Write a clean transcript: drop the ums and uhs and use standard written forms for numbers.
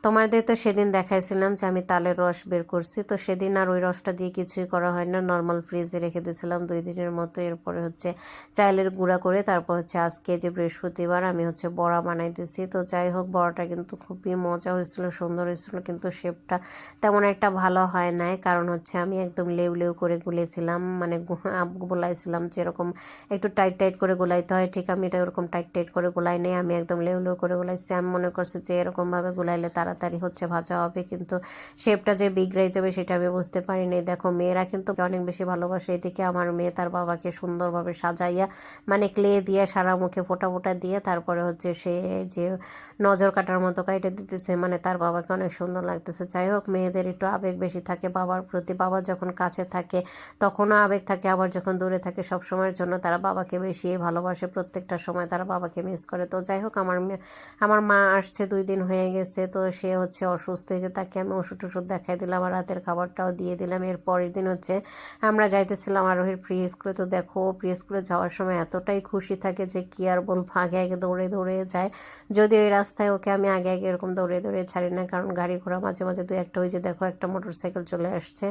তোমাদের তো সেদিন দেখাইছিলাম যে আমি তালের রস বের করছি, তো সেদিন আর ওই রসটা দিয়ে কিছুই করা হয় না, নর্মাল ফ্রিজে রেখে দিয়েছিলাম 2 দিনের মতো। এরপরে হচ্ছে চাইলের গুঁড়া করে তারপর হচ্ছে আজকে যে বৃহস্পতিবার আমি হচ্ছে বড়া বানাইতেছি। তো যাই হোক, বড়াটা কিন্তু খুবই মজা হয়েছিল, সুন্দর হয়েছিল, কিন্তু শেপটা তেমন একটা ভালো হয় নাই, কারণ হচ্ছে আমি একদম লেউ লেউ করে গুলেছিলাম, মানে গোলাইছিলাম যেরকম একটু টাইট টাইট করে গোলাইতে হয়, ঠিক আমি এটা ওরকম টাইট টাইট করে গোলাই নেই, আমি একদম লেউ লেউ করে গোলাইছি। আমি মনে করছি যে এরকমভাবে গোলাইলে তাড়াতাড়ি হচ্ছে ভাজা হবে, কিন্তু শেপটা যে বিগড়ে যাবে সেটা আমি বুঝতে পারিনি। দেখো, মেয়েরা কিন্তু অনেক বেশি ভালোবাসে, এদিকে আমার মেয়ে তার বাবাকে সুন্দরভাবে সাজাইয়া, মানে ক্লে দিয়ে সারা মুখে ফোঁটা ফোঁটা দিয়ে তারপরে হচ্ছে সে যে নজর কাটার মতো কাইটে দিতেছে, মানে তার বাবাকে অনেক সুন্দর লাগতেছে। যাই হোক, মেয়েদের একটু আবেগ বেশি থাকে বাবার প্রতি, বাবা যখন কাছে থাকে তখনও আবেগ থাকে, আবার যখন দূরে থাকে সব সময়ের জন্য তারা বাবাকে বেশি ভালোবাসে, প্রত্যেকটা সময় তারা বাবাকে মিস করে। তো যাই হোক, আমার মা আসছে 2 দিন হয়ে গেছে, তো সে হচ্ছে অসুস্থ হয়েছে, তাকে আমি ওষুধ টষুধ দেখাই দিলাম আর রাতের খাবারটাও দিয়ে দিলাম। এর পরের দিন হচ্ছে আমরা যাইতেছিলাম আরোহীর প্রি স্কুলে। তো দেখো, প্রি স্কুলে যাওয়ার সময় এতটাই খুশি থাকে যে কি আর বলবো, আগে আগে দৌড়ে দৌড়ে যায়। যদি ওই রাস্তায় ওকে আমি আগে আগে এরকম দৌড়ে দৌড়ে ছাড়ি না, কারণ গাড়ি ঘোড়া মাঝে মাঝে 2-1 ওই যে দেখো একটা মোটরসাইকেল চলে আসছে।